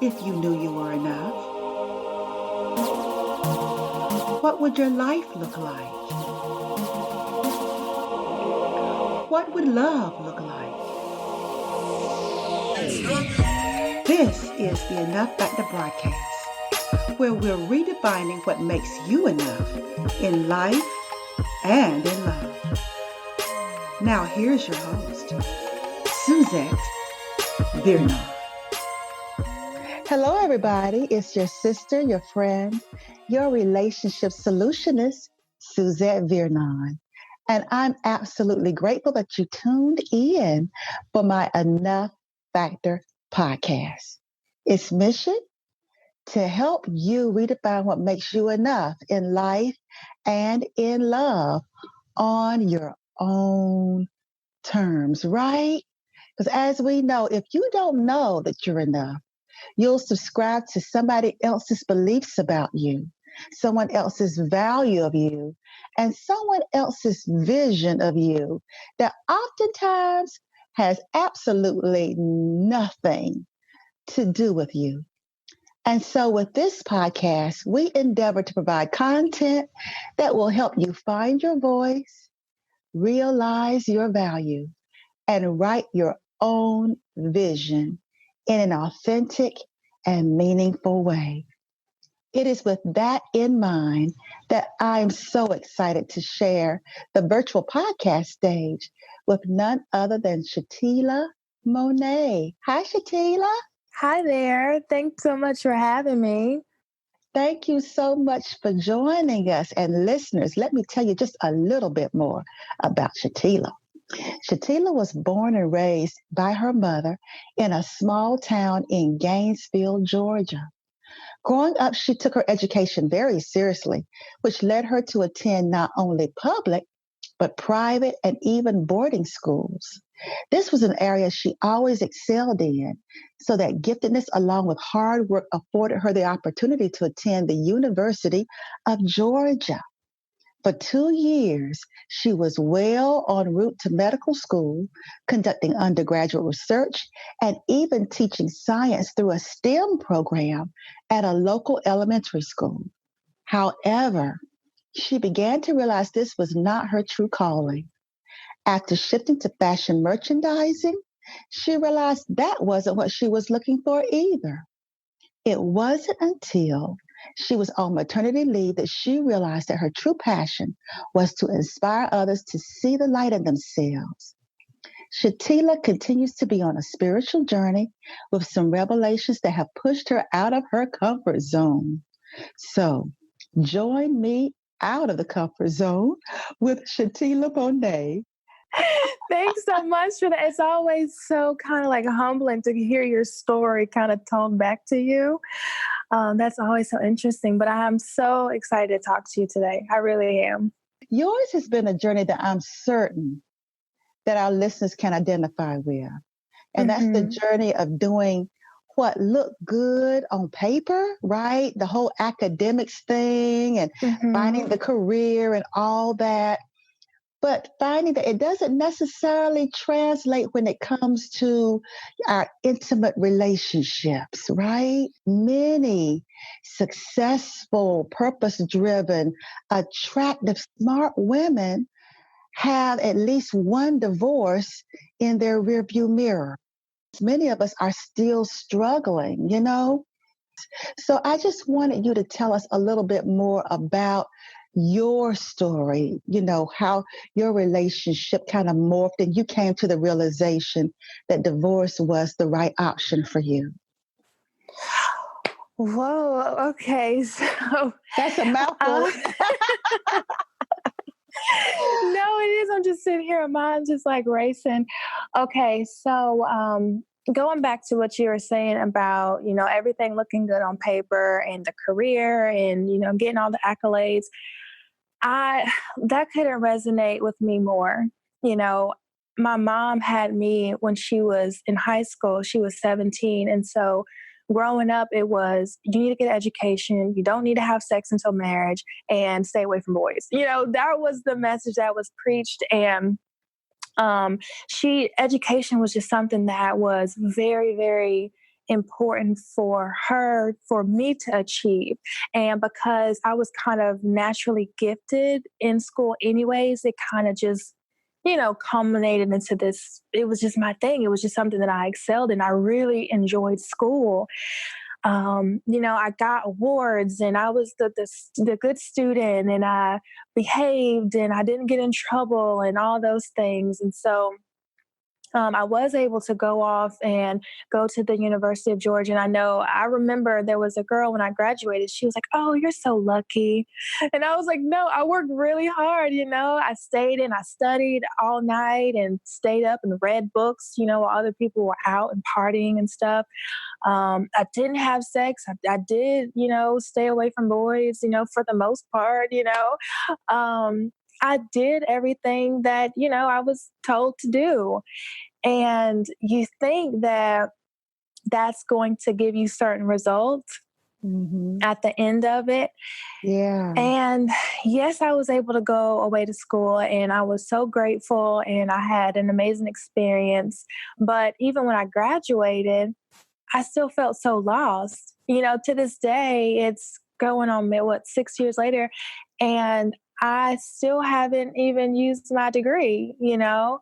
if you knew you were enough? What would your life look like? What would love look like? This is the Enough Factor broadcast, where we're redefining what makes you enough in life and in love. Now here's your host, Suzette Vernon. Hello, everybody. It's your sister, your friend, your relationship solutionist, Suzette Vernon. And I'm absolutely grateful that you tuned in for my Enough Factor podcast. Its mission? To help you redefine what makes you enough in life and in love on your own terms, right? Because as we know, if you don't know that you're enough, you'll subscribe to somebody else's beliefs about you, someone else's value of you, and someone else's vision of you that oftentimes has absolutely nothing to do with you. And so with this podcast, we endeavor to provide content that will help you find your voice, realize your value, and write your own vision in an authentic and meaningful way. It is with that in mind that I'm so excited to share the virtual podcast stage with none other than Chatela Monae. Hi, Shatila. Hi there. Thanks so much for having me. Thank you so much for joining us. And listeners, let me tell you just a little bit more about Shatila. Shatila was born and raised by her mother in a small town in Gainesville, Georgia. Growing up, she took her education very seriously, which led her to attend not only public, but private and even boarding schools. This was an area she always excelled in, so that giftedness along with hard work afforded her the opportunity to attend the University of Georgia. For 2 years, she was well en route to medical school, conducting undergraduate research, and even teaching science through a STEM program at a local elementary school. However, she began to realize this was not her true calling. After shifting to fashion merchandising, she realized that wasn't what she was looking for either. It wasn't until she was on maternity leave that she realized that her true passion was to inspire others to see the light in themselves. Shatila continues to be on a spiritual journey with some revelations that have pushed her out of her comfort zone. So join me out of the comfort zone with Chatela Monae. Thanks so much for that. It's always so kind of like humbling to hear your story kind of told back to you. That's always so interesting, but I'm so excited to talk to you today. I really am. Yours has been a journey that I'm certain that our listeners can identify with. And that's the journey of doing what looked good on paper, right? The whole academics thing and finding the career and all that. But finding that it doesn't necessarily translate when it comes to our intimate relationships, right? Many successful, purpose-driven, attractive, smart women have at least one divorce in their rearview mirror. Many of us are still struggling, you know? So I just wanted you to tell us a little bit more about your story, you know, how your relationship kind of morphed and you came to the realization that divorce was the right option for you. Whoa, okay. So that's a mouthful. No, it is. I'm just sitting here, mine's just like racing. Okay, so going back to what you were saying about, you know, everything looking good on paper and the career and, you know, getting all the accolades, that couldn't resonate with me more. You know, my mom had me when she was in high school. She was 17. And so growing up, it was, you need to get an education. You don't need to have sex until marriage and stay away from boys. You know, that was the message that was preached. And education was just something that was very, very important for her, for me to achieve. And because I was kind of naturally gifted in school, anyways, it kind of just, culminated into this. It was just my thing. It was just something that I excelled in. I really enjoyed school. I got awards and I was the good student and I behaved and I didn't get in trouble and all those things. And so I was able to go off and go to the University of Georgia. And I remember there was a girl when I graduated, she was like, "Oh, you're so lucky." And I was like, "No, I worked really hard. I stayed and I studied all night and stayed up and read books, while other people were out and partying and stuff. I didn't have sex. I did, stay away from boys, for the most part. I did everything that, I was told to do. And you think that that's going to give you certain results Hmm. at the end of it. Yeah. And yes, I was able to go away to school and I was so grateful and I had an amazing experience. But even when I graduated, I still felt so lost. To this day, it's going on, 6 years later, and I still haven't even used my degree, because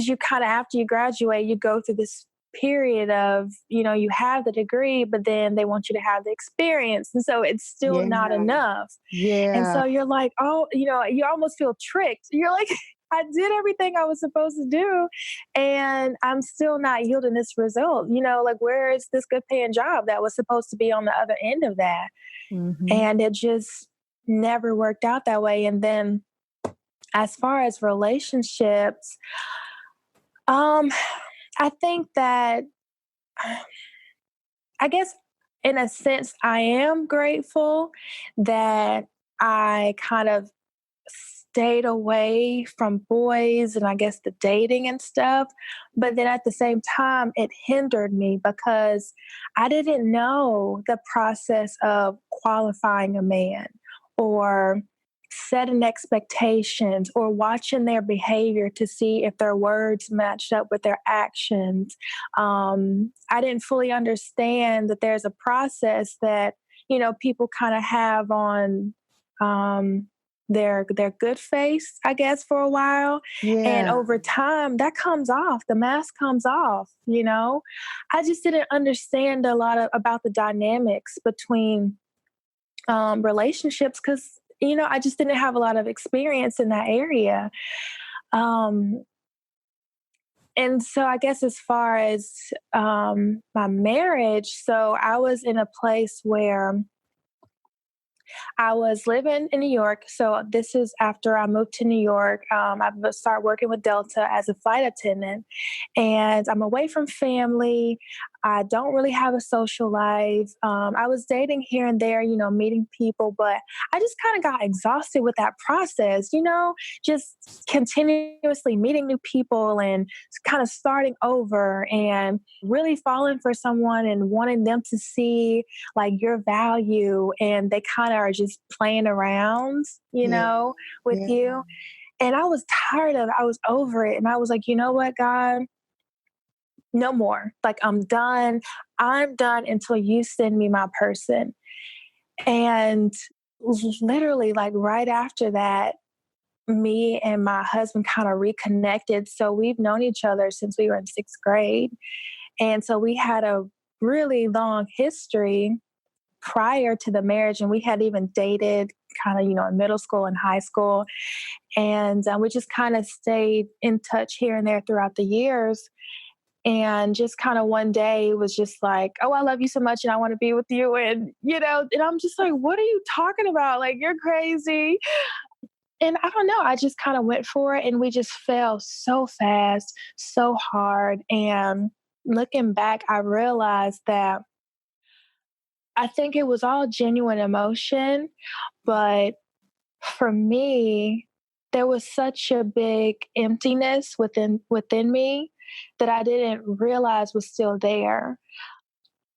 you kind of, after you graduate, you go through this period of, you have the degree, but then they want you to have the experience. And so it's still not Yeah. enough. And Yeah. so you're like, oh, you almost feel tricked. You're like, I did everything I was supposed to do, and I'm still not yielding this result. Like, where is this good paying job that was supposed to be on the other end of that? Hmm. And it just never worked out that way. And then, as far as relationships, um, I think that, I guess, in a sense, I am grateful that I kind of stayed away from boys and I guess the dating and stuff. But then at the same time, it hindered me because I didn't know the process of qualifying a man or setting expectations or watching their behavior to see if their words matched up with their actions. I didn't fully understand that there's a process that, people kind of have on, their good face, I guess, for a while. And Yeah. over time, that comes off. The mask comes off. I just didn't understand a lot about the dynamics between relationships because, I just didn't have a lot of experience in that area. Um, and so I guess as far as my marriage, so I was in a place where I was living in New York. So this is after I moved to New York. I started working with Delta as a flight attendant, and I'm away from family. I don't really have a social life. I was dating here and there, meeting people, but I just kind of got exhausted with that process, just continuously meeting new people and kind of starting over and really falling for someone and wanting them to see like your value, and they kind of are just playing around, Yeah. with Yeah. you. And I was tired of it. I was over it. And I was like, you know what, God, no more. Like, I'm done. I'm done until you send me my person. And literally, like, right after that, me and my husband kind of reconnected. So we've known each other since we were in sixth grade. And so we had a really long history prior to the marriage, and we had even dated kind of, in middle school and high school. And we just kind of stayed in touch here and there throughout the years. And just kind of one day was just like, "Oh, I love you so much and I want to be with you." And, and I'm just like, "What are you talking about? Like, you're crazy." And I don't know, I just kind of went for it and we just fell so fast, so hard. And looking back, I realized that I think it was all genuine emotion, but for me, there was such a big emptiness within me that I didn't realize was still there.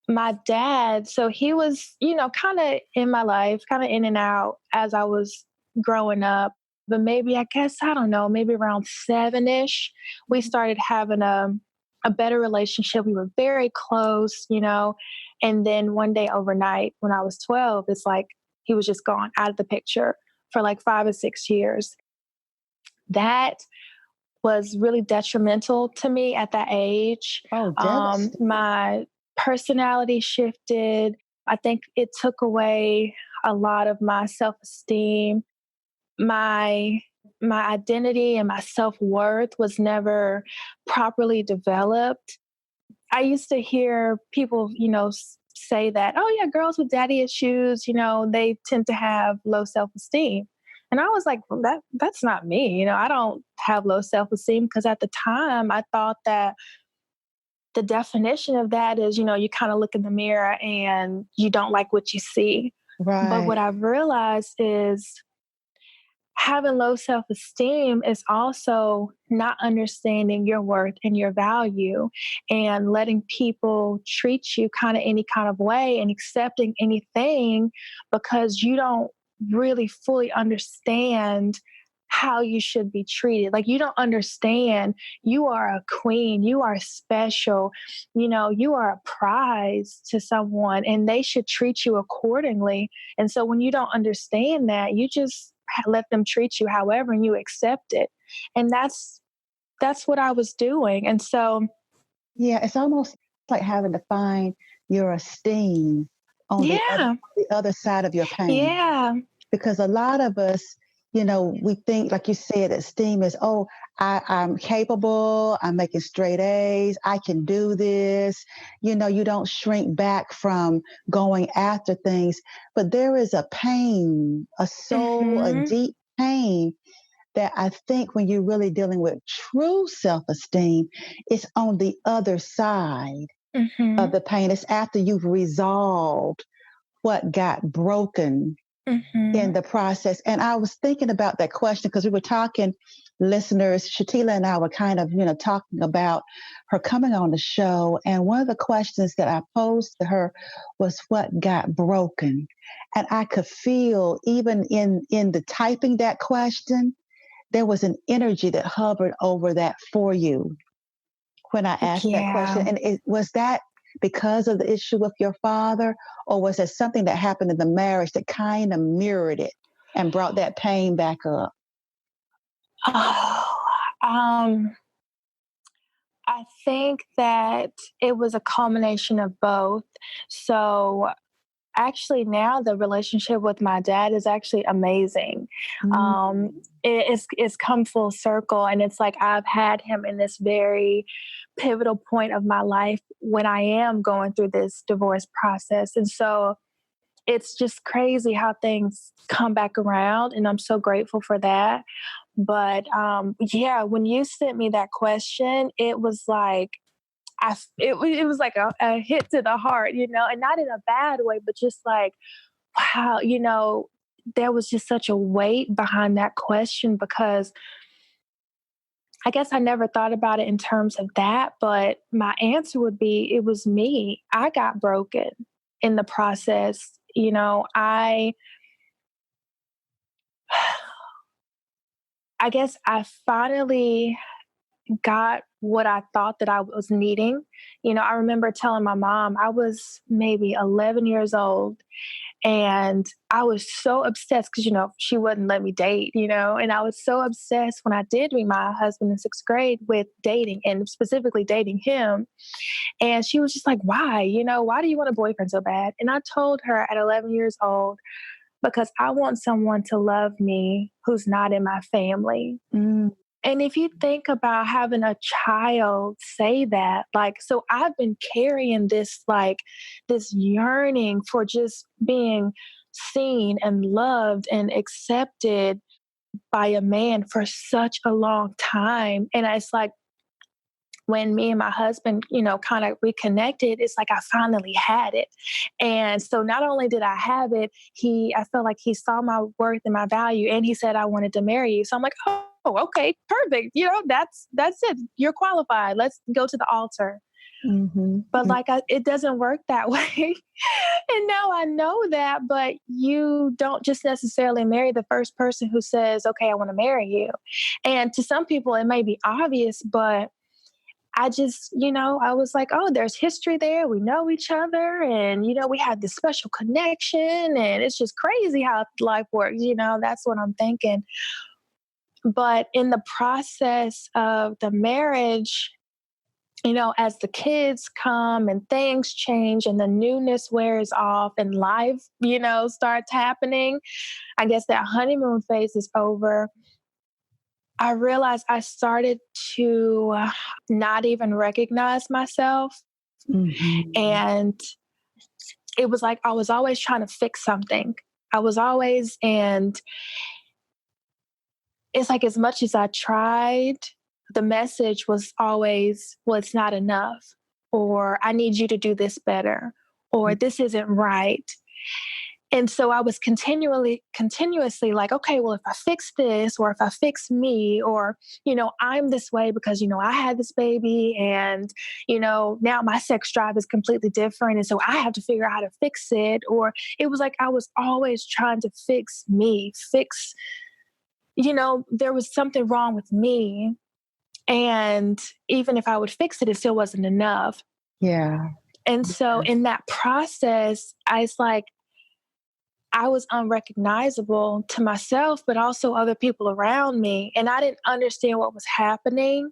My dad, so he was, kind of in my life, kind of in and out as I was growing up. But maybe, I guess, I don't know, maybe around 7-ish, we started having a a better relationship. We were very close, and then one day overnight when I was 12, it's like he was just gone out of the picture for like 5 or 6 years. That was really detrimental to me at that age. Oh, devastating. My personality shifted. I think it took away a lot of my self-esteem. My my identity and my self-worth was never properly developed. I used to hear people, say that, oh yeah, girls with daddy issues, they tend to have low self-esteem. And I was like, well, that's not me. I don't have low self-esteem, because at the time I thought that the definition of that is, you kind of look in the mirror and you don't like what you see. But what Right. I've realized is having low self esteem is also not understanding your worth and your value, and letting people treat you kind of any kind of way and accepting anything because you don't really fully understand how you should be treated. Like, you don't understand you are a queen, you are special, you are a prize to someone and they should treat you accordingly. And so when you don't understand that, you just let them treat you however and you accept it. And that's what I was doing. And so Yeah, it's almost like having to find your esteem on yeah, the other side of your pain. yeah. Because a lot of us, we think, like you said, esteem is, oh, I'm capable, I'm making straight A's, I can do this. You don't shrink back from going after things, but there is a pain, a soul, a Mhm. deep pain that I think when you're really dealing with true self esteem, it's on the other side of Mhm. the pain. It's after you've resolved what got broken in Mhm. the process. And I was thinking about that question because we were talking, listeners, Shatila and I were kind of, talking about her coming on the show. And one of the questions that I posed to her was what got broken. And I could feel even in the typing that question, there was an energy that hovered over that for you when I asked that question. Yeah. And was that because of the issue with your father, or was it something that happened in the marriage that kind of mirrored it and brought that pain back up? Oh, um, I think that it was a culmination of both. So actually, now the relationship with my dad is actually amazing. Mm. It's come full circle, and it's like I've had him in this very pivotal point of my life when I am going through this divorce process, and so it's just crazy how things come back around, and I'm so grateful for that. But yeah, when you sent me that question, it was like it was like a hit to the heart, and not in a bad way, but just like, wow, there was just such a weight behind that question, because I guess I never thought about it in terms of that, but my answer would be it was me. I got broken in the process. I guess I finally got what I thought that I was needing. I remember telling my mom I was maybe 11 years old, and I was so obsessed because, she wouldn't let me date, and I was so obsessed when I did meet my husband in sixth grade with dating, and specifically dating him. And she was just like, why? Why do you want a boyfriend so bad? And I told her at 11 years old, because I want someone to love me who's not in my family. Mm. And if you think about having a child say that, like, so I've been carrying this, like, this yearning for just being seen and loved and accepted by a man for such a long time. And it's like, when me and my husband, kind of reconnected, it's like I finally had it. And so not only did I have it, I felt like he saw my worth and my value, and he said, I wanted to marry you. So I'm like, oh, okay, perfect. That's it. You're qualified. Let's go to the altar. Mhm. But like, it doesn't work that way. And now I know that, but you don't just necessarily marry the first person who says, okay, I want to marry you. And to some people, it may be obvious, but I just, I was like, oh, there's history there. We know each other. And, we had this special connection. And it's just crazy how life works. That's what I'm thinking. But in the process of the marriage, as the kids come and things change and the newness wears off and life, starts happening, I guess that honeymoon phase is over. I realized I started to not even recognize myself. Mm-hmm. And it was like I was always trying to fix something. And it's like as much as I tried, the message was always, well, it's not enough, or I need you to do this better, or this isn't right. And so I was continuously like, okay, well, if I fix this, or if I fix me, or, I'm this way because, I had this baby and, now my sex drive is completely different. And so I have to figure out how to fix it. Or it was like I was always trying to fix me, there was something wrong with me. And even if I would fix it, it still wasn't enough. Yeah. And so in that process, it's like, I was unrecognizable to myself, but also other people around me. And I didn't understand what was happening.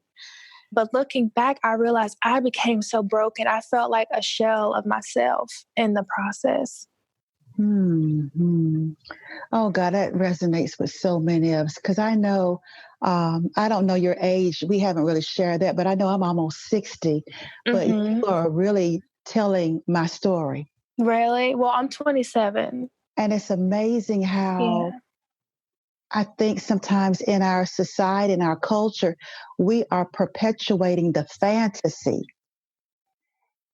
But looking back, I realized I became so broken. I felt like a shell of myself in the process. Hmm. Oh, God, that resonates with so many of us because I know, I don't know your age. We haven't really shared that, but I know I'm almost 60, but you are really telling my story. Really? Well, I'm 27. And it's amazing how I think sometimes in our society, in our culture, we are perpetuating the fantasy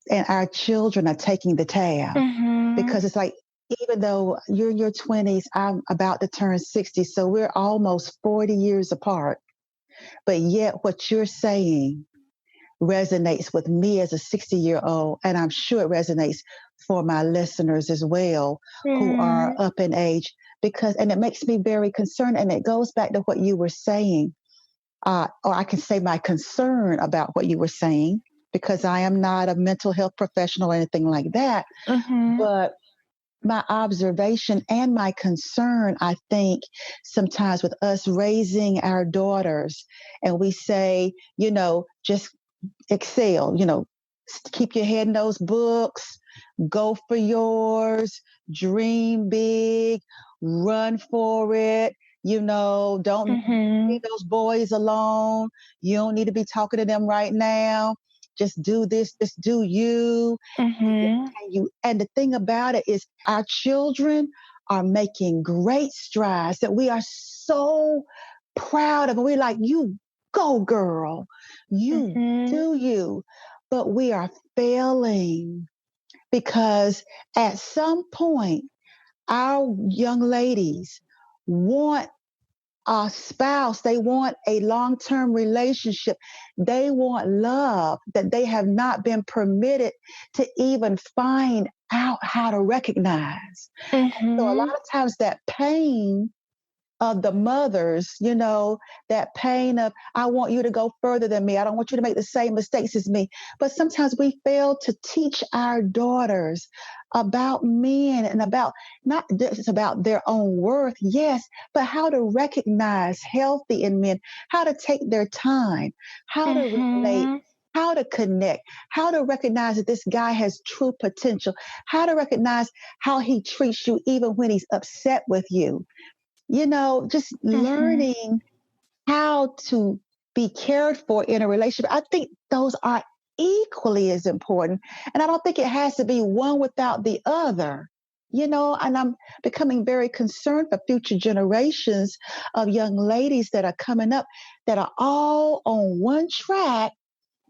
and our children are taking the tab because it's like, even though you're in your 20s, I'm about to turn 60. So we're almost 40 years apart. But yet what you're saying resonates with me as a 60-year-old. And I'm sure it resonates for my listeners as well who are up in age and it makes me very concerned. And it goes back to what you were saying, or I can say my concern about what you were saying, because I am not a mental health professional or anything like that. But my observation and my concern, I think, sometimes with us raising our daughters, and we say, just excel, keep your head in those books, go for yours, dream big, run for it, don't leave those boys alone. You don't need to be talking to them right now. Just do this, just do you. And the thing about it is our children are making great strides that we are so proud of. And we're like, you go, girl. You do you. But we are failing because at some point, our young ladies want a spouse, they want a long-term relationship, they want love that they have not been permitted to even find out how to recognize. So a lot of times that pain of the mothers, that pain of, I want you to go further than me. I don't want you to make the same mistakes as me. But sometimes we fail to teach our daughters about men and about not just about their own worth, yes, but how to recognize healthy in men, how to take their time, how to relate, how to connect, how to recognize that this guy has true potential, how to recognize how he treats you even when he's upset with you. Just learning how to be cared for in a relationship. I think those are equally as important. And I don't think it has to be one without the other. And I'm becoming very concerned for future generations of young ladies that are coming up that are all on one track,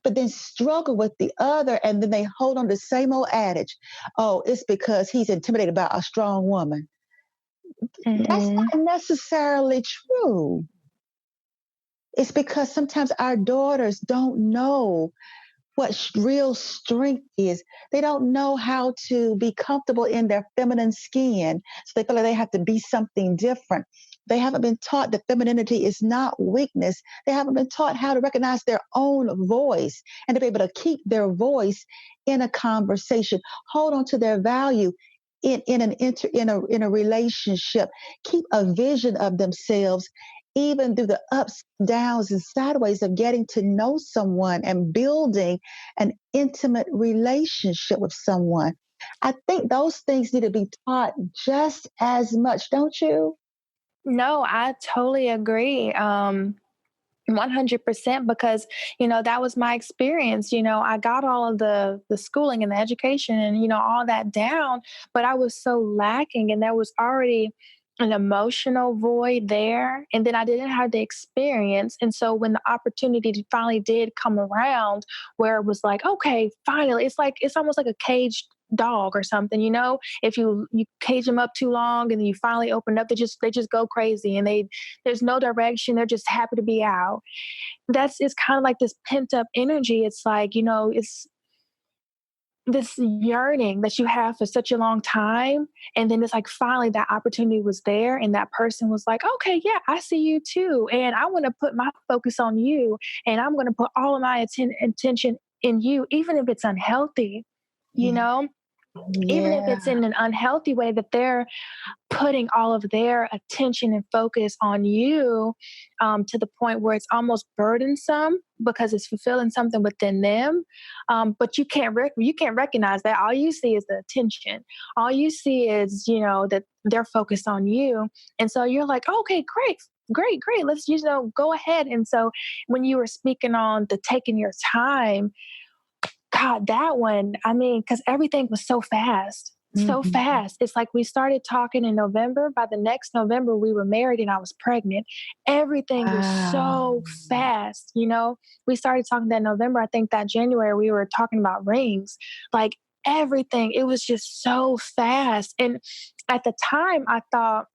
but then struggle with the other. And then they hold on to the same old adage. Oh, it's because he's intimidated by a strong woman. That's not necessarily true. It's because sometimes our daughters don't know what real strength is. They don't know how to be comfortable in their feminine skin. So they feel like they have to be something different. They haven't been taught that femininity is not weakness. They haven't been taught how to recognize their own voice and to be able to keep their voice in a conversation, hold on to their value in a relationship, keep a vision of themselves even through the ups, downs, and sideways of getting to know someone and building an intimate relationship with someone. I think those things need to be taught just as much, don't you? No, I totally agree. 100% because that was my experience. I got all of the schooling and the education and all that down, but I was so lacking, and there was already an emotional void there, and then I didn't have the experience. And so when the opportunity finally did come around, where it was like, okay, finally, it's almost like a caged dog or something. If you cage them up too long and then you finally open up, they just go crazy, and there's no direction. They're just happy to be out. It's kind of like this pent up energy. It's like, it's this yearning that you have for such a long time. And then it's like finally that opportunity was there, and that person was like, okay, yeah, I see you too. And I want to put my focus on you. And I'm going to put all of my attention in you, even if it's unhealthy, you Yeah. know? Even if Yeah. it's in an unhealthy way, that they're putting all of their attention and focus on you, to the point where it's almost burdensome because it's fulfilling something within them. But you can't recognize that. All you see is the attention. All you see is that they're focused on you, and so you're like, okay, great. Great, great. Let's go ahead. And so when you were speaking on the taking your time, God, that one, I mean, because everything was so fast, so Mhm. fast. It's like we started talking in November. By the next November, we were married and I was pregnant. Everything was Wow. so fast. We started talking that November. I think that January, we were talking about rings. Like everything, it was just so fast. And at the time, I thought,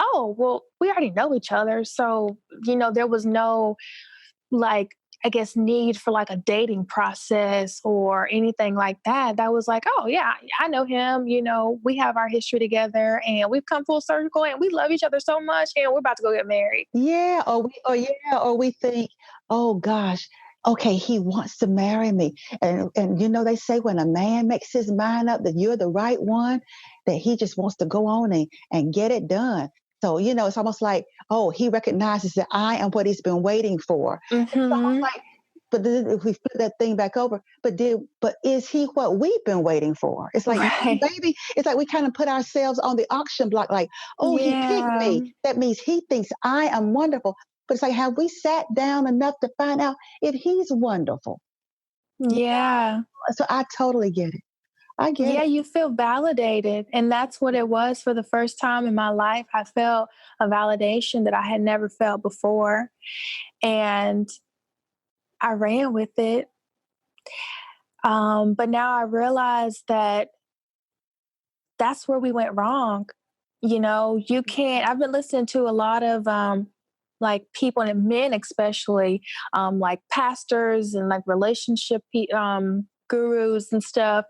oh, well, we already know each other. So, there was no like, I guess, need for like a dating process or anything like that. That was like, oh yeah, I know him. We have our history together, and we've come full circle, and we love each other so much, and we're about to go get married. Yeah, or we think, oh gosh, okay, he wants to marry me. And they say when a man makes his mind up that you're the right one, that he just wants to go on and get it done. So, it's almost like, oh, he recognizes that I am what he's been waiting for. It's almost Hmm. like, but then if we flip that thing back over, but is he what we've been waiting for? It's like, Right. maybe it's like we kind of put ourselves on the auction block, like, oh, he picked Yeah. me. That means he thinks I am wonderful. But it's like, have we sat down enough to find out if he's wonderful? Yeah. So I totally get it. I get Yeah, it. you feel validated. And that's what it was for the first time in my life. I felt a validation that I had never felt before. And I ran with it. But now I realize that that's where we went wrong. You can't, I've been listening to a lot of like people and men, especially like pastors and like gurus and stuff,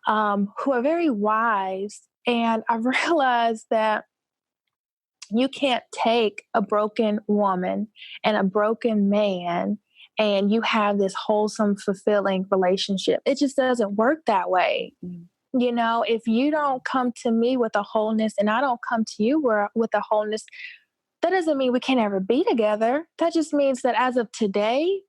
who are very wise. And I realized that you can't take a broken woman and a broken man and you have this wholesome, fulfilling relationship. It just doesn't work that way. Mm. If you don't come to me with a wholeness and I don't come to you with a wholeness, that doesn't mean we can't ever be together. That just means that as of today,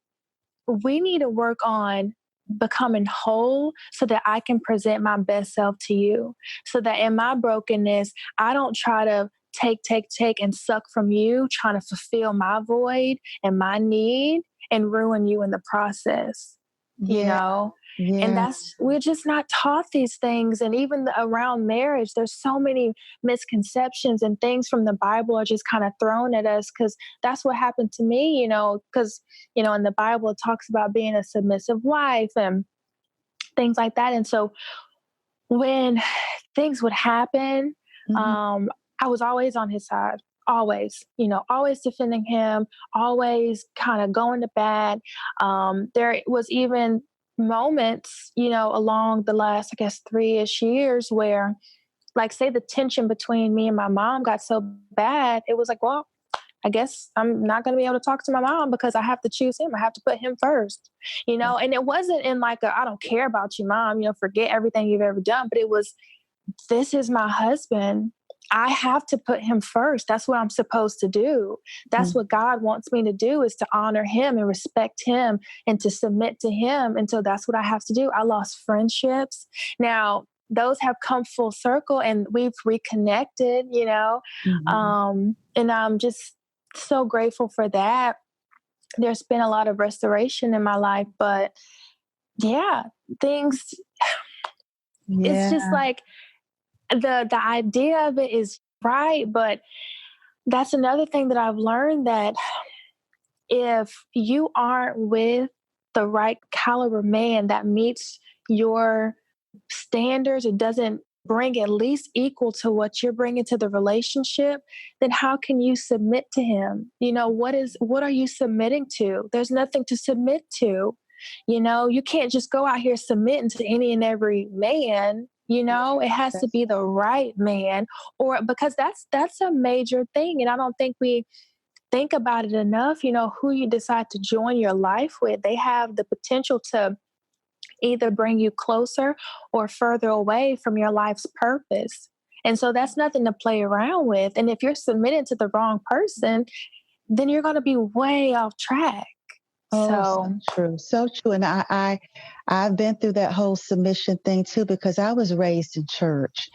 we need to work on becoming whole so that I can present my best self to you. So that in my brokenness, I don't try to take, and suck from you, trying to fulfill my void and my need and ruin you in the process, you Yeah, know? And yeah, we're just not taught these things. And even around marriage, there's so many misconceptions, and things from the Bible are just kind of thrown at us because that's what happened to me, because, in the Bible, it talks about being a submissive wife and things like that. And so when things would happen, mhm, um, I was always on his side, always, always defending him, always kind of going to bat. There was even moments, along the last, I guess, 3-ish years where like, say the tension between me and my mom got so bad, it was like, well, I guess I'm not going to be able to talk to my mom because I have to choose him. I have to put him first, and it wasn't in like I don't care about you, mom, forget everything you've ever done. But it was, this is my husband. I have to put him first. That's what I'm supposed to do. That's what God wants me to do, is to honor him and respect him and to submit to him. And so that's what I have to do. I lost friendships. Now, those have come full circle and we've reconnected, and I'm just so grateful for that. There's been a lot of restoration in my life, but yeah, things, it's just Yeah. like the idea of it is right, but that's another thing that I've learned, that if you aren't with the right caliber man that meets your standards, it doesn't bring at least equal to what you're bringing to the relationship, then how can you submit to him? What are you submitting to? There's nothing to submit to. You can't just go out here submitting to any and every man. It has to That's be the right man, or because that's a major thing. And I don't think we think about it enough. Who you decide to join your life with, they have the potential to either bring you closer or further away from your life's purpose. And so that's nothing to play around with. And if you're submitted to the wrong person, then you're going to be way off track. Oh, so So, true, so true. And I've been through that whole submission thing too, because I was raised in church,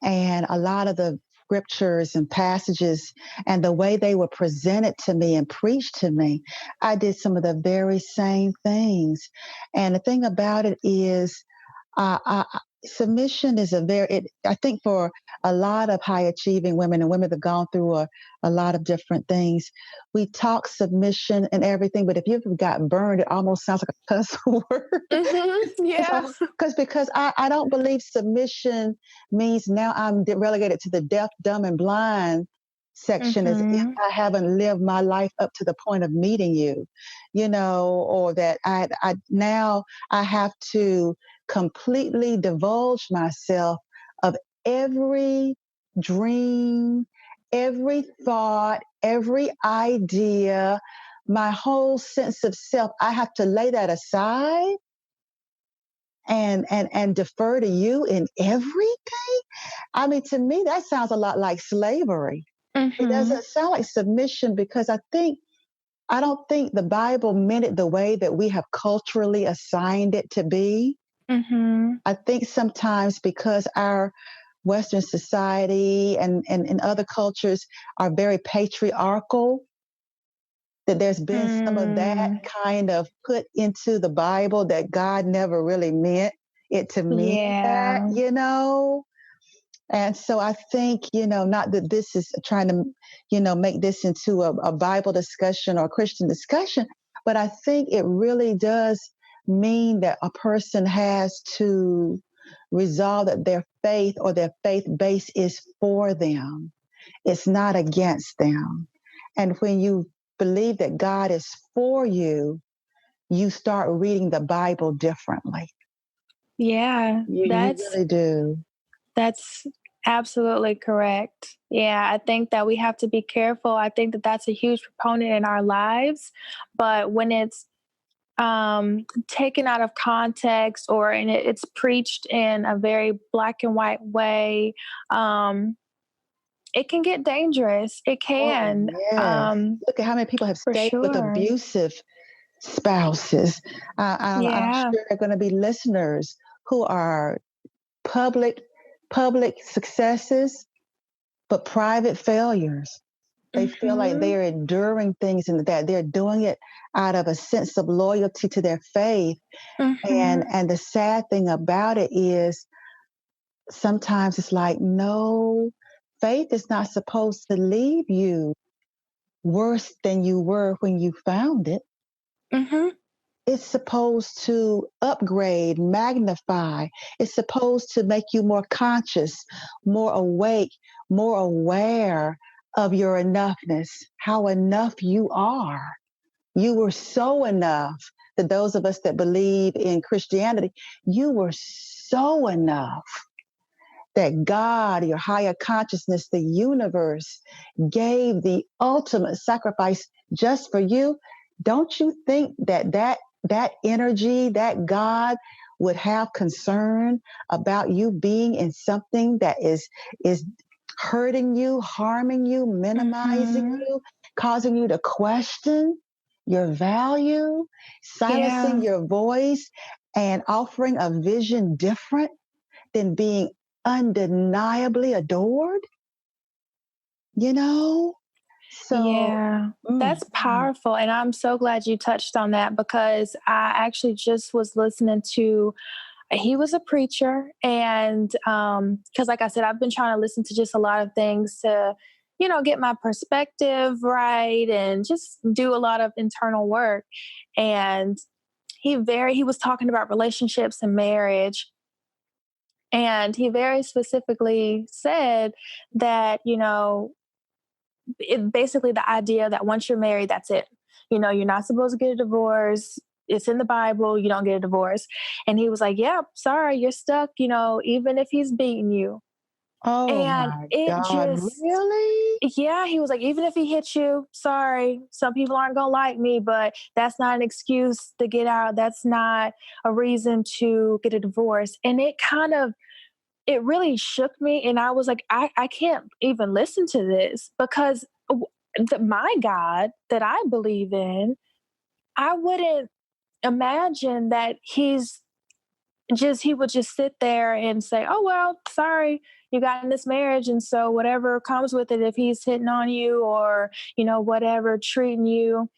and a lot of the scriptures and passages and the way they were presented to me and preached to me, I did some of the very same things. And the thing about it is, submission is I think for a lot of high achieving women and women that have gone through a lot of different things, we talk submission and everything, but if you've got burned, it almost sounds like a cuss word. yeah. Because I don't believe submission means now I'm relegated to the deaf, dumb, and blind section, as if Hmm. I haven't lived my life up to the point of meeting you, or that I now I have to completely divulge myself of every dream, every thought, every idea, my whole sense of self. I have to lay that aside and defer to you in everything. I mean, to me, that sounds a lot like slavery. It Hmm. doesn't sound like submission, because I don't think the Bible meant it the way that we have culturally assigned it to be. Hmm. I think sometimes because our Western society and other cultures are very patriarchal, that there's been some of that Mm. kind of put into the Bible that God never really meant it to mean that, Yeah. And so I think, not that this is trying to, make this into a Bible discussion or a Christian discussion, but I think it really does mean that a person has to resolve that their faith or their faith base is for them. It's not against them. And when you believe that God is for you, you start reading the Bible differently. Yeah. You That's really do. That's absolutely correct. Yeah, I think that we have to be careful. I think that that's a huge proponent in our lives, but when it's taken out of context, or it's preached in a very black and white way, it can get dangerous. It Oh, can, yes. Look at how many people have for stayed with sure. abusive spouses. I'm Yeah. sure there are going to be listeners who are public public successes, but private failures. They feel like Hmm. they are enduring things and that they're doing it out of a sense of loyalty to their faith. And Hmm. and the sad thing about it is sometimes it's like, no, faith is not supposed to leave you worse than you were when you found it. Hmm. It's supposed to upgrade, magnify. It's supposed to make you more conscious, more awake, more aware of your enoughness, how enough you are. You were so enough that those of us that believe in Christianity, you were so enough. that God, your higher consciousness, the universe gave the ultimate sacrifice just for you, don't you think that energy, that God would have concern about you being in something that is hurting you, harming you, minimizing Mm-hmm. you, causing you to question your value, silencing Yeah. your voice, and offering a vision different than being undeniably adored, you know? So, Yeah, that's mm. powerful. And I'm so glad you touched on that because I actually just was listening to, he was a preacher. And because, like I said, I've been trying to listen to just a lot of things to, get my perspective right and just do a lot of internal work. And he was talking about relationships and marriage. And he very specifically said that, basically the idea that once you're married, that's it. You're not supposed to get a divorce. It's in the Bible. You don't get a divorce. And he was like, "Yeah, sorry, you're stuck. Even if he's beating you." Oh And my it God, just, really? yeah, he was like, "Even if he hits you, sorry. Some people aren't gonna like me, but that's not an excuse to get out. That's not a reason to get a divorce." And it really shook me. And I was like, I can't even listen to this because my God that I believe in, I wouldn't imagine that he would just sit there and say, "Oh, well, sorry, you got in this marriage. And so whatever comes with it, if he's hitting on you or, whatever, treating you,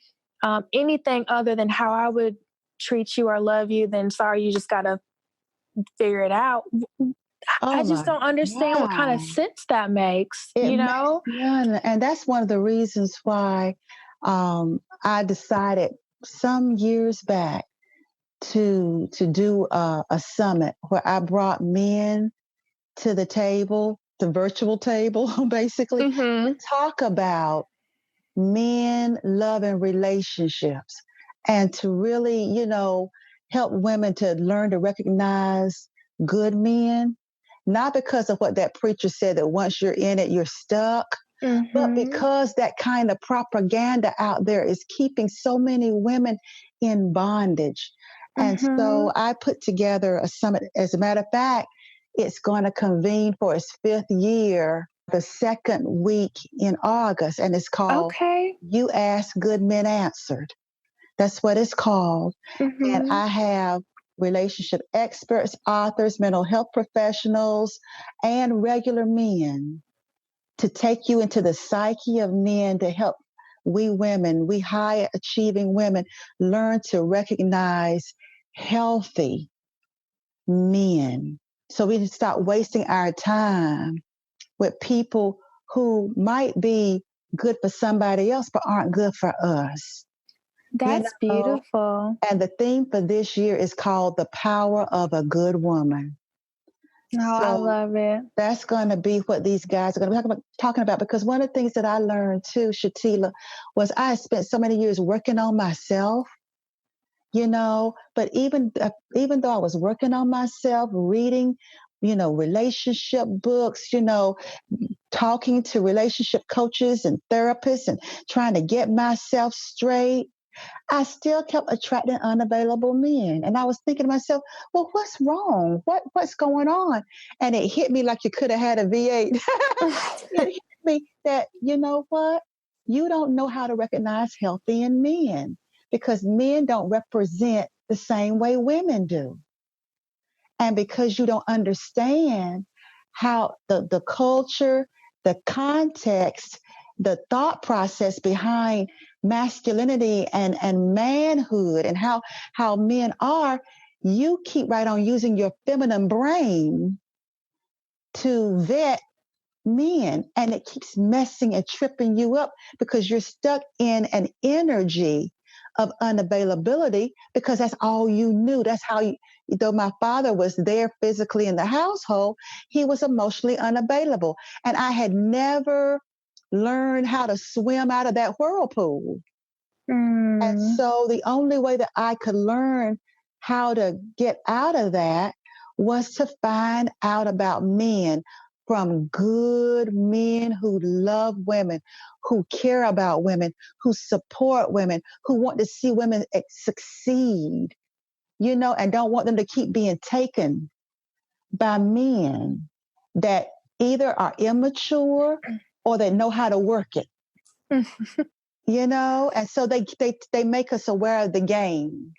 anything other than how I would treat you or love you, then sorry, you just got to figure it out." I Oh just my don't understand what kind of God. sense that makes, It you makes know? none. And that's one of the reasons why I decided some years back to do a summit where I brought men to the table, the virtual table, basically, to Mhm. talk about men, love, and relationships, and to really, help women to learn to recognize good men, not because of what that preacher said that once you're in it, you're stuck, but Mhm. because that kind of propaganda out there is keeping so many women in bondage. And so Mhm. I put together a summit. As a matter of fact, it's going to convene for its fifth year, the second week in August, and it's called Okay. You Ask Good Men Answered. That's what it's called. And Mhm. I have relationship experts, authors, mental health professionals, and regular men to take you into the psyche of men to help we women, we high achieving women, learn to recognize healthy men. So we can stop wasting our time with people who might be good for somebody else but aren't good for us. You That's know, beautiful. and the theme for this year is called The Power of a Good Woman. Oh, I So love it. that's going to be what these guys are going to be talking about. Because one of the things that I learned too, Shatila, was I spent so many years working on myself. But even though I was working on myself, reading, relationship books, talking to relationship coaches and therapists and trying to get myself straight, I still kept attracting unavailable men. And I was thinking to myself, well, what's wrong? What's going on? And it hit me like you could have had a V8. It hit me that, you know what? You don't know how to recognize healthy in men because men don't represent the same way women do. And because you don't understand how the culture, the context, the thought process behind masculinity and manhood and how men are, you keep right on using your feminine brain to vet men, and it keeps messing and tripping you up because you're stuck in an energy of unavailability because that's all you knew. That's how you, though my father was there physically in the household, he was emotionally unavailable. And I had never learned how to swim out of that whirlpool. And Mm. so the only way that I could learn how to get out of that was to find out about men from good men who love women, who care about women, who support women, who want to see women succeed, and don't want them to keep being taken by men that either are immature or they know how to work it, and so they make us aware of the game.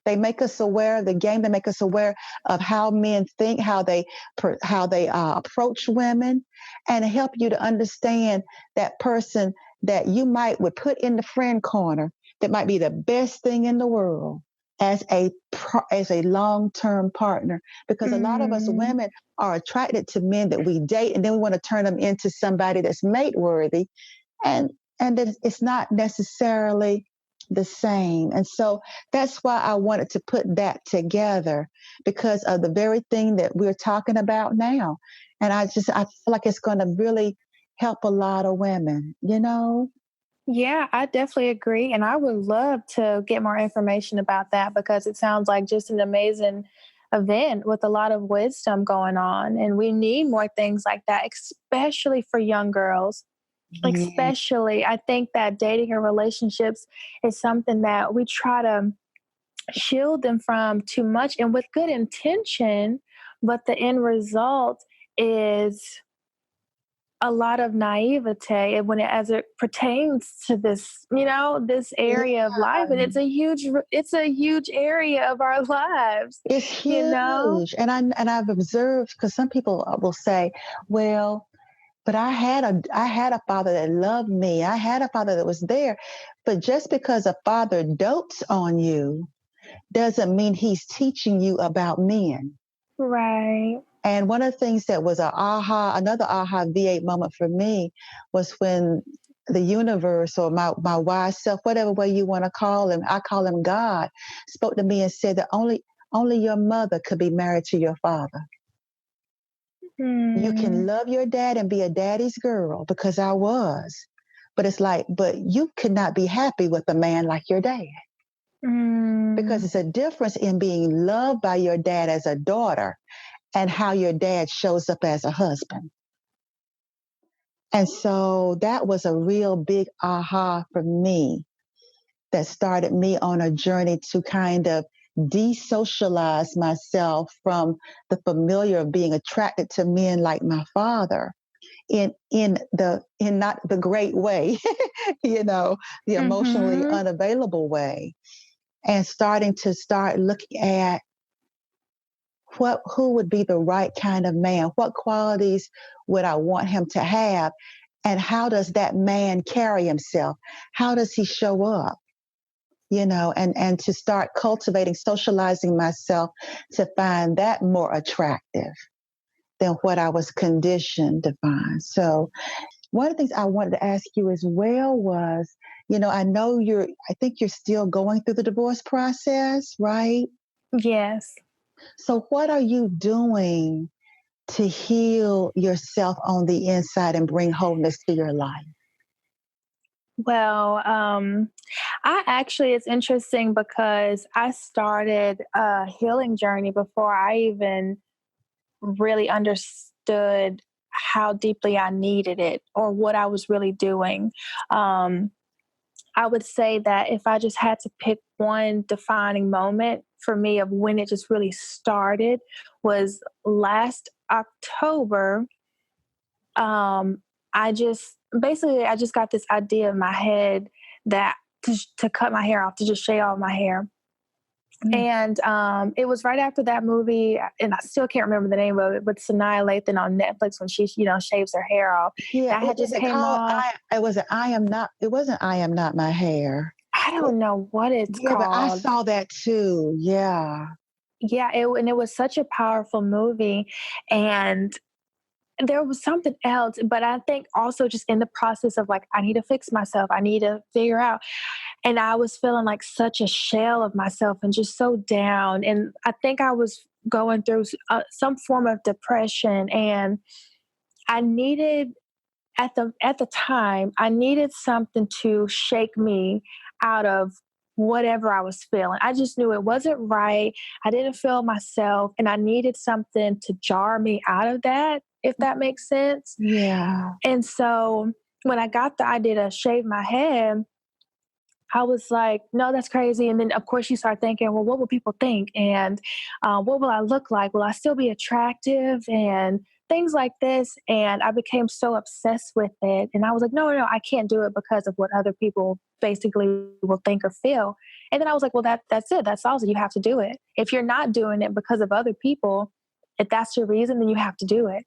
They make us aware of the game. They make us aware of how men think, how they approach women, and help you to understand that person that you would put in the friend corner that might be the best thing in the world as a long-term partner. Because a lot of us women are attracted to men that we date, and then we want to turn them into somebody that's mate worthy, and it's not necessarily the same. And so that's why I wanted to put that together, because of the very thing that we're talking about now. And I feel like it's going to really help a lot of women, Yeah, I definitely agree. And I would love to get more information about that because it sounds like just an amazing event with a lot of wisdom going on. And we need more things like that, especially for young girls. Yeah. Especially, I think that dating and relationships is something that we try to shield them from too much and with good intention, but the end result is a lot of naivete when as it pertains to this, this area of life, and it's a huge area of our lives, It's you know. huge. And I've observed, because some people will say, well, but I had a father that loved me. I had a father that was there. But just because a father dotes on you doesn't mean he's teaching you about men. Right. And one of the things that was another aha V8 moment for me was when the universe, or my wise self, whatever way you want to call him, I call him God, spoke to me and said that only your mother could be married to your father. You can love your dad and be a daddy's girl, because I was. But it's like, but you could not be happy with a man like your dad. Because it's a difference in being loved by your dad as a daughter and how your dad shows up as a husband. And so that was a real big aha for me, that started me on a journey to kind of desocialize myself from the familiar of being attracted to men like my father, in not the great way, the emotionally unavailable way, and starting to looking at who would be the right kind of man, what qualities would I want him to have, and how does that man carry himself, how does he show up, and to start cultivating, socializing myself to find that more attractive than what I was conditioned to find. So one of the things I wanted to ask you as well was, I think you're still going through the divorce process, right? Yes. So what are you doing to heal yourself on the inside and bring wholeness to your life? Well, it's interesting because I started a healing journey before I even really understood how deeply I needed it or what I was really doing. Um, I would say that if I just had to pick one defining moment for me of when it just really started was last October. I just got this idea in my head that to cut my hair off, to just shave all my hair. And it was right after that movie, and I still can't remember the name of it, but Sanaa Lathan on Netflix when she, shaves her hair off. Yeah, That had just came off. it wasn't I am not my hair. I don't know what it's Yeah, but I called. saw that too. Yeah. Yeah, and it was such a powerful movie, and there was something else, but I think also just in the process of like, I need to fix myself. I need to figure out. And I was feeling like such a shell of myself and just so down. And I think I was going through some form of depression, and I needed at the time, I needed something to shake me out of whatever I was feeling. I just knew it wasn't right. I didn't feel myself, and I needed something to jar me out of that, if that makes sense. Yeah. And so when I got the idea to shave my head, I was like, no, that's crazy. And then, of course, you start thinking, well, what will people think? And what will I look like? Will I still be attractive? And things like this. And I became so obsessed with it. And I was like, no, no, no, I can't do it because of what other people basically will think or feel. And then I was like, well, that's it. That's all. You have to do it. If you're not doing it because of other people, if that's your reason, then you have to do it.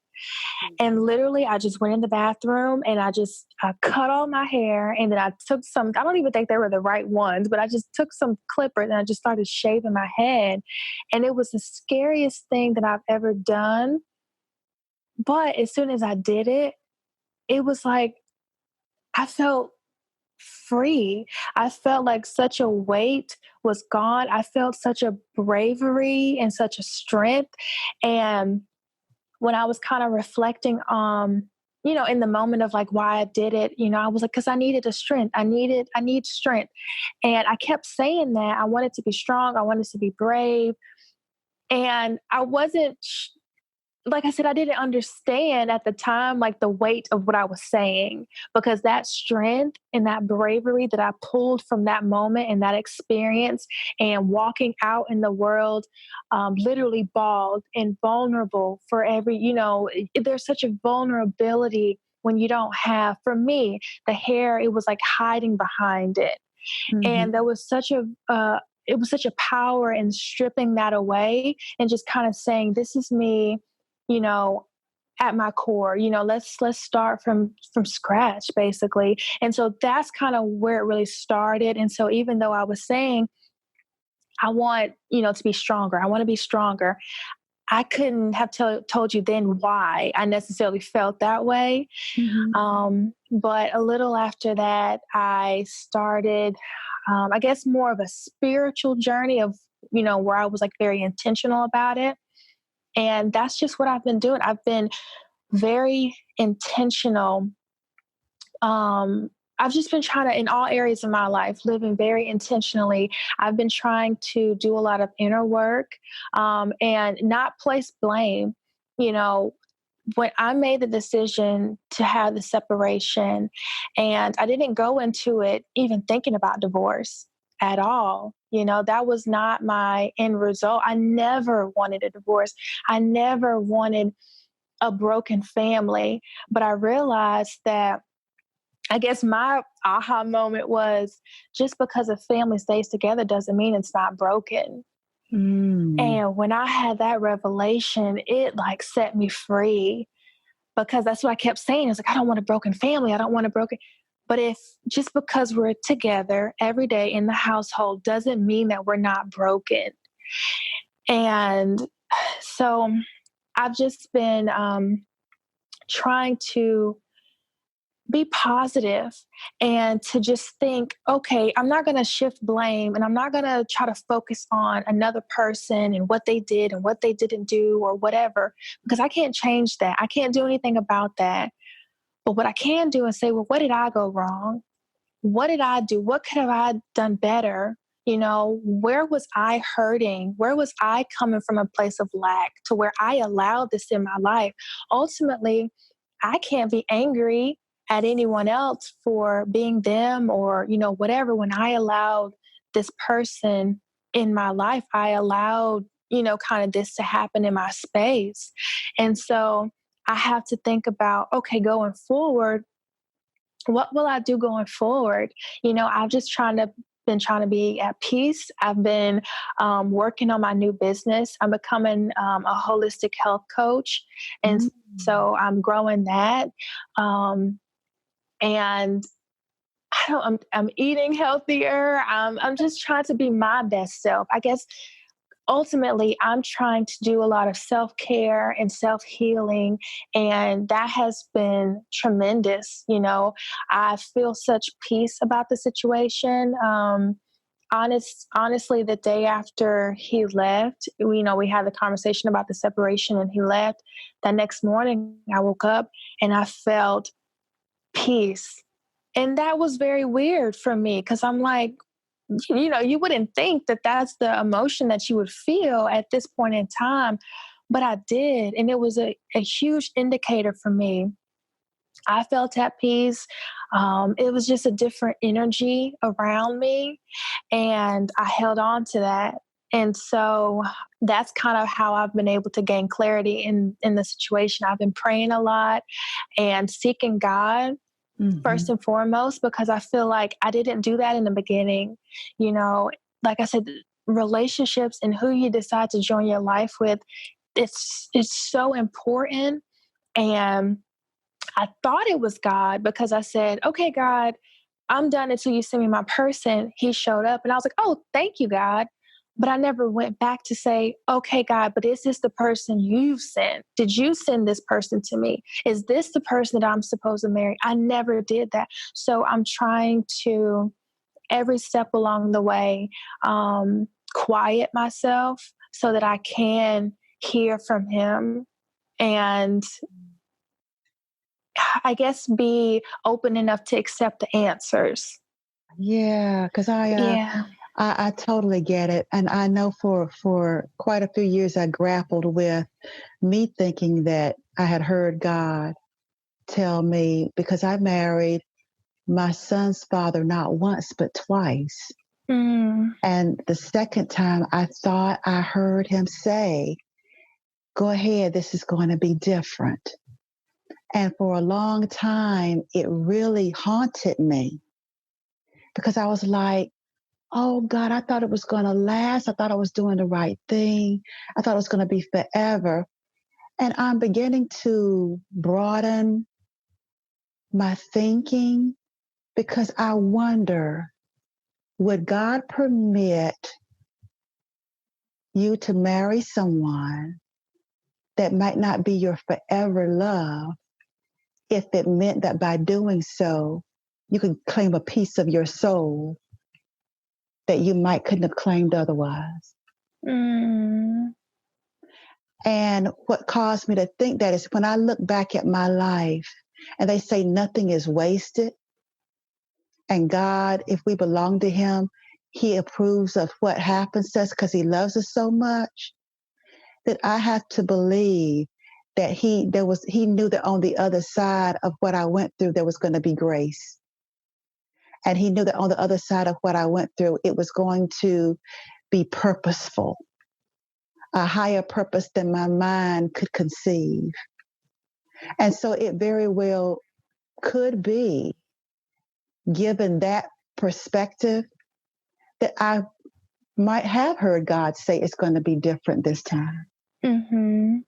And literally, I just went in the bathroom and I cut all my hair. And then I took some, I don't even think they were the right ones, but I just took some clippers and I just started shaving my head. And it was the scariest thing that I've ever done. But as soon as I did it, it was like I felt free. I felt like such a weight was gone. I felt such a bravery and such a strength. And when I was kind of reflecting in the moment of like why I did it, I was like, because I needed a strength. I need strength. And I kept saying that I wanted to be strong. I wanted to be brave. And I wasn't, like I said, I didn't understand at the time, like the weight of what I was saying, because that strength and that bravery that I pulled from that moment and that experience and walking out in the world, literally bald and vulnerable for there's such a vulnerability when you don't have, for me, the hair, it was like hiding behind it. Mm-hmm. And there was it was such a power in stripping that away and just kind of saying, this is me, you know, at my core, let's start from scratch basically. And so that's kind of where it really started. And so even though I was saying, I want, to be stronger, I want to be stronger, I couldn't have told you then why I necessarily felt that way. Mm-hmm. But a little after that, I started, I guess, more of a spiritual journey of, where I was like very intentional about it. And that's just what I've been doing. I've been very intentional. I've just been trying to, in all areas of my life, living very intentionally. I've been trying to do a lot of inner work and not place blame. You know, when I made the decision to have the separation, and I didn't go into it even thinking about divorce at all. That was not my end result. I never wanted a divorce. I never wanted a broken family. But I realized that, I guess my aha moment was, just because a family stays together doesn't mean it's not broken. Mm. And when I had that revelation, it like set me free, because that's what I kept saying. It's like, I don't want a broken family. I don't want a broken. But if just because we're together every day in the household doesn't mean that we're not broken. And so I've just been trying to be positive and to just think, okay, I'm not going to shift blame, and I'm not going to try to focus on another person and what they did and what they didn't do or whatever, because I can't change that. I can't do anything about that. But what I can do is say, well, what did I go wrong? What did I do? What could have I done better? Where was I hurting? Where was I coming from a place of lack to where I allowed this in my life? Ultimately, I can't be angry at anyone else for being them or, whatever. When I allowed this person in my life, I allowed, kind of this to happen in my space. And so I have to think about, okay, going forward, what will I do going forward? I've just been trying to be at peace. I've been working on my new business. I'm becoming a holistic health coach. And Mm. so I'm growing that. And I'm eating healthier. I'm just trying to be my best self. I guess ultimately I'm trying to do a lot of self-care and self-healing, and that has been tremendous. I feel such peace about the situation. Honestly, the day after he left, we had the conversation about the separation and he left. That next morning I woke up and I felt peace. And that was very weird for me, because I'm like, you wouldn't think that that's the emotion that you would feel at this point in time, but I did. And it was a huge indicator for me. I felt at peace. It was just a different energy around me, and I held on to that. And so that's kind of how I've been able to gain clarity in the situation. I've been praying a lot and seeking God first and foremost, because I feel like I didn't do that in the beginning. You know, like I said, relationships and who you decide to join your life with, it's so important. And I thought it was God because I said, okay, God, I'm done until you send me my person. He showed up and I was like, oh, thank you, God. But I never went back to say, okay, God, but is this the person you've sent? Did you send this person to me? Is this the person that I'm supposed to marry? I never did that. So I'm trying to, every step along the way, quiet myself so that I can hear from him and I guess be open enough to accept the answers. Yeah, because Yeah. I totally get it, and I know for quite a few years I grappled with me thinking that I had heard God tell me because I married my son's father not once but twice. Mm. And the second time I thought I heard him say, go ahead, this is going to be different. And for a long time, it really haunted me because I was like, oh God, I thought it was going to last. I thought I was doing the right thing. I thought it was going to be forever. And I'm beginning to broaden my thinking because I wonder, would God permit you to marry someone that might not be your forever love if it meant that by doing so, you could claim a piece of your soul that you might couldn't have claimed otherwise? Mm. And what caused me to think that is when I look back at my life and they say nothing is wasted. And God, if we belong to him, he approves of what happens to us because he loves us so much that I have to believe that he knew that on the other side of what I went through, there was going to be grace. And he knew that on the other side of what I went through, it was going to be purposeful, a higher purpose than my mind could conceive. And so it very well could be, given that perspective, that I might have heard God say it's going to be different this time. Mm-hmm.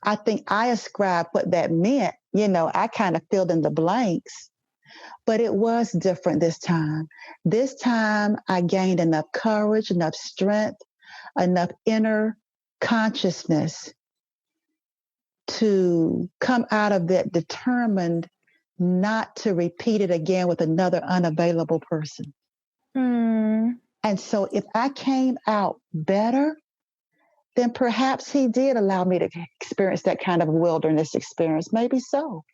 I think I ascribed what that meant. I kind of filled in the blanks, but it was different this time. This time I gained enough courage, enough strength, enough inner consciousness to come out of that determined not to repeat it again with another unavailable person. Mm. And so if I came out better, then perhaps he did allow me to experience that kind of wilderness experience. Maybe so.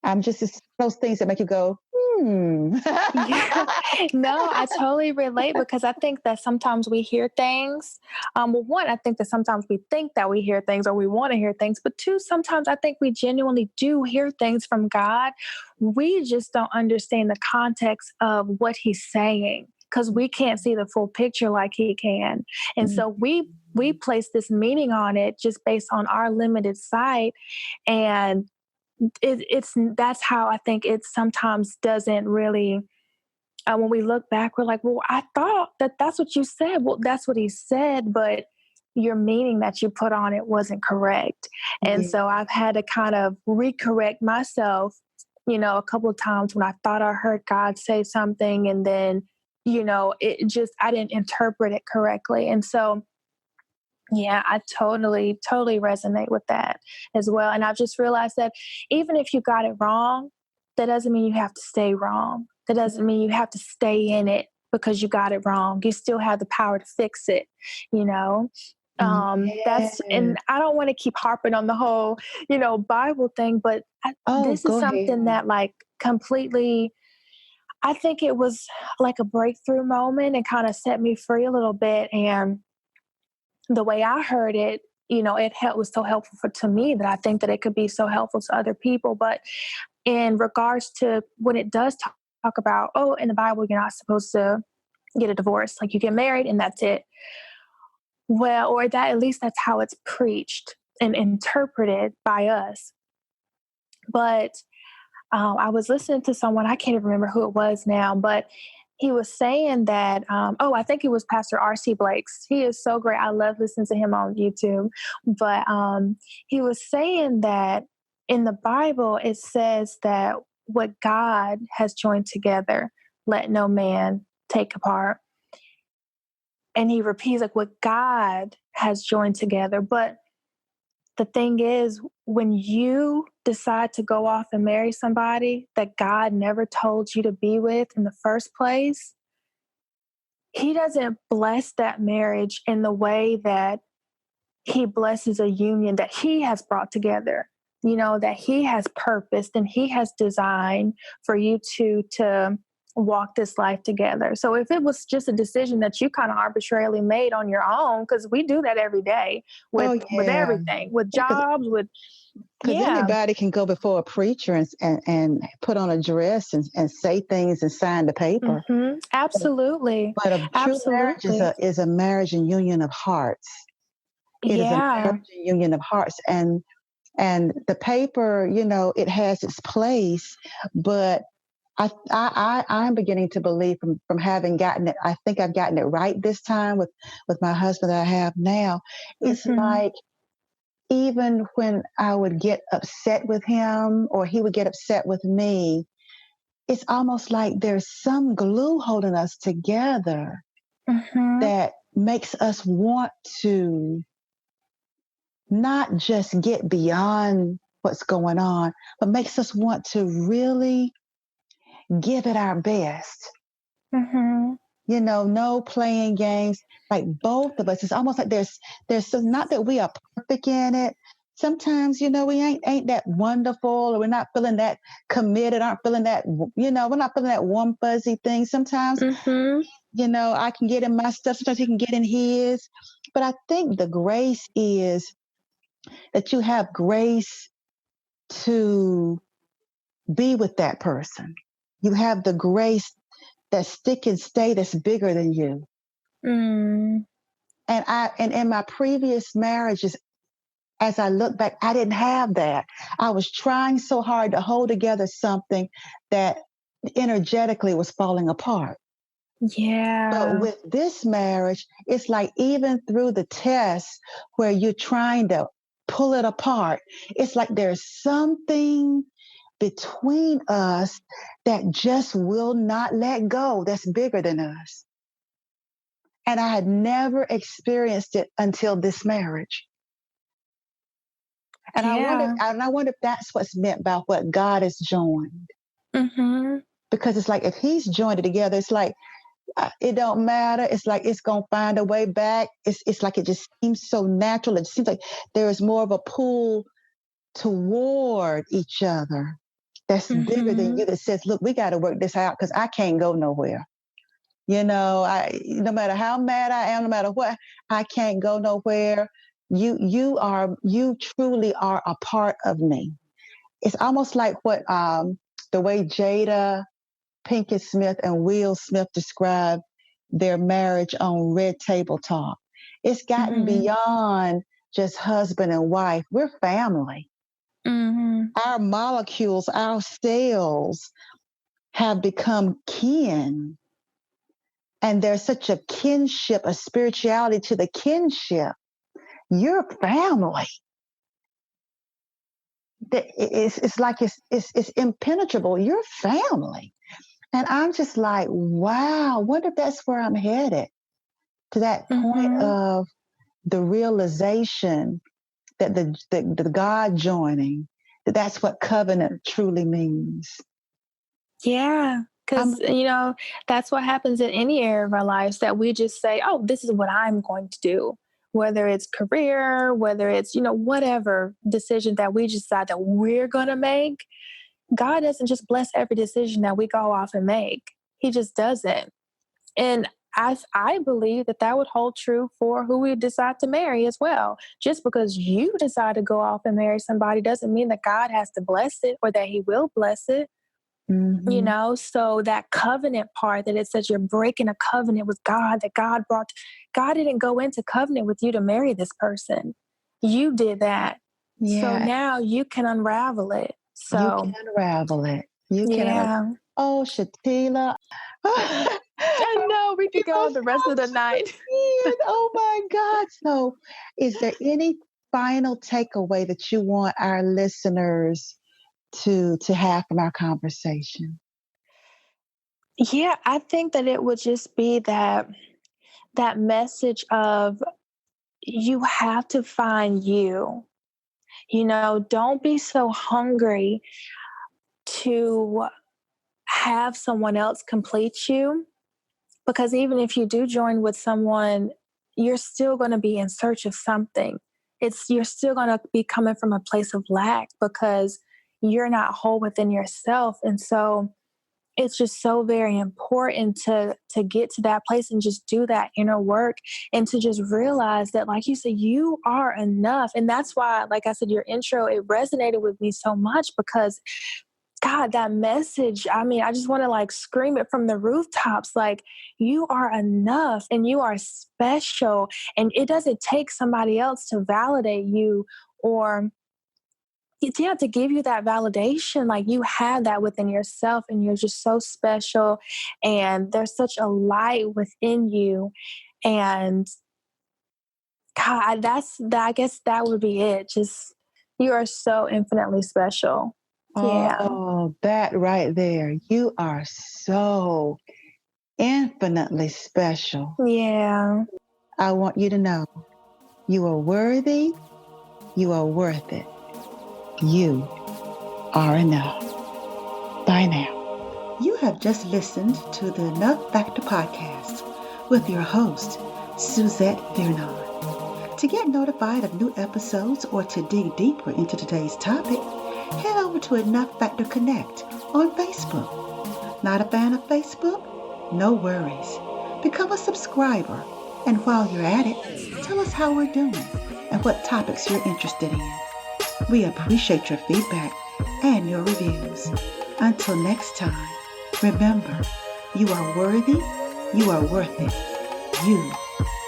I'm just it's those things that make you go, Yeah. No, I totally relate because I think that sometimes we hear things. Well, one, I think that sometimes we think that we hear things or we want to hear things, but two, sometimes I think we genuinely do hear things from God. We just don't understand the context of what he's saying because we can't see the full picture like he can. And so we place this meaning on it just based on our limited sight. And it's that's how I think it sometimes doesn't really. When we look back, we're like, well, I thought that that's what you said. Well, that's what he said, but your meaning that you put on it wasn't correct. And Yeah. so I've had to kind of recorrect myself, a couple of times when I thought I heard God say something and then, it just, I didn't interpret it correctly. And so yeah, I totally, totally resonate with that as well. And I've just realized that even if you got it wrong, that doesn't mean you have to stay wrong. That doesn't mean you have to stay in it because you got it wrong. You still have the power to fix it, you know? And I don't want to keep harping on the whole, Bible thing, but Oh, this is go ahead. something that like completely, I think it was like a breakthrough moment and kind of set me free a little bit. And the way I heard it, was so helpful to me that I think that it could be so helpful to other people. But in regards to when it does talk about, oh, in the Bible, you're not supposed to get a divorce, like you get married and that's it. Well, or that at least that's how it's preached and interpreted by us. But I was listening to someone, I can't even remember who it was now, but he was saying that, I think it was Pastor R.C. Blakes. He is so great. I love listening to him on YouTube. But he was saying that in the Bible, it says that what God has joined together, let no man take apart. And he repeats, like, what God has joined together. But the thing is, when you decide to go off and marry somebody that God never told you to be with in the first place, he doesn't bless that marriage in the way that he blesses a union that he has brought together, that he has purposed and he has designed for you to walk this life together. So if it was just a decision that you kind of arbitrarily made on your own, because we do that every day with Oh, with yeah. everything, with jobs, with Because yeah. anybody can go before a preacher and put on a dress and say things and sign the paper. Absolutely. But a true marriage is Absolutely. a marriage and union of hearts. It is a Yeah. marriage and union of hearts. And the paper, it has its place, but I'm beginning to believe from having gotten it. I think I've gotten it right this time with my husband that I have now. It's hmm like even when I would get upset with him or he would get upset with me, it's almost like there's some glue holding us together hmm that makes us want to not just get beyond what's going on, but makes us want to really give it our best. hmm No playing games. Like both of us, it's almost like there's some, not that we are perfect in it. Sometimes, we ain't that wonderful, or we're not feeling that committed, aren't feeling that, we're not feeling that warm fuzzy thing. Sometimes, hmm I can get in my stuff, sometimes he can get in his. But I think the grace is that you have grace to be with that person. You have the grace that stick and stay that's bigger than you. Mm. And in my previous marriages, as I look back, I didn't have that. I was trying so hard to hold together something that energetically was falling apart. But Yeah. with this marriage, it's like even through the tests where you're trying to pull it apart, it's like there's something between us that just will not let go, that's bigger than us. And I had never experienced it until this marriage. And Yeah. I wonder if that's what's meant by what God has joined. hmm Because it's like if He's joined it together, it's like it don't matter. It's like it's gonna find a way back. It's like it just seems so natural. It seems like there is more of a pull toward each other that's bigger than hmm you. That says, "Look, we got to work this out because I can't go nowhere." No matter how mad I am, no matter what, I can't go nowhere. You truly are a part of me. It's almost like what the way Jada Pinkett Smith and Will Smith described their marriage on Red Table Talk. It's gotten hmm beyond just husband and wife. We're family. hmm Our molecules, our cells have become kin. And there's such a kinship, a spirituality to the kinship. You're family. It's like it's impenetrable. You're family. And I'm just like, wow, wonder if that's where I'm headed, to that point hmm of the realization that the God joining, that's what covenant truly means. Yeah. Because, I'm that's what happens in any area of our lives that we just say, oh, this is what I'm going to do. Whether it's career, whether it's, whatever decision that we decide that we're going to make, God doesn't just bless every decision that we go off and make. He just doesn't. And I believe that that would hold true for who we decide to marry as well. Just because you decide to go off and marry somebody doesn't mean that God has to bless it or that he will bless it. Mm-hmm. So that covenant part that it says you're breaking a covenant with God, that God didn't go into covenant with you to marry this person. You did that. So Yeah, now you can unravel it. you So can unravel it. You can unravel. yeah. Oh, Shatila. I know we could You go must the rest of the have night. again. Oh my God. So, is there any final takeaway that you want our listeners to have from our conversation? Yeah, I think that it would just be that message of you have to find you. Don't be so hungry to have someone else complete you, because even if you do join with someone, you're still going to be in search of something. You're still going to be coming from a place of lack because you're not whole within yourself. And so it's just so very important to get to that place and just do that inner work and to just realize that, like you said, you are enough. And that's why, like I said, your intro, it resonated with me so much because God, that message, I mean, I just want to like scream it from the rooftops. Like, you are enough and you are special. And it doesn't take somebody else to validate you or to give you that validation. Like, you have that within yourself and you're just so special. And there's such a light within you. And God, I guess that would be it. Just, you are so infinitely special. Yeah. Oh, that right there. You are so infinitely special. Yeah. I want you to know you are worthy, you are worth it, you are enough. Bye now. You have just listened to the Enough Factor podcast with your host, Suzette Vernon. To get notified of new episodes or to dig deeper into today's topic, head over to Enough Factor Connect on Facebook. Not a fan of Facebook? No worries. Become a subscriber. And while you're at it, tell us how we're doing and what topics you're interested in. We appreciate your feedback and your reviews. Until next time, remember, you are worthy, you are worth it, you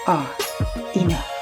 are enough.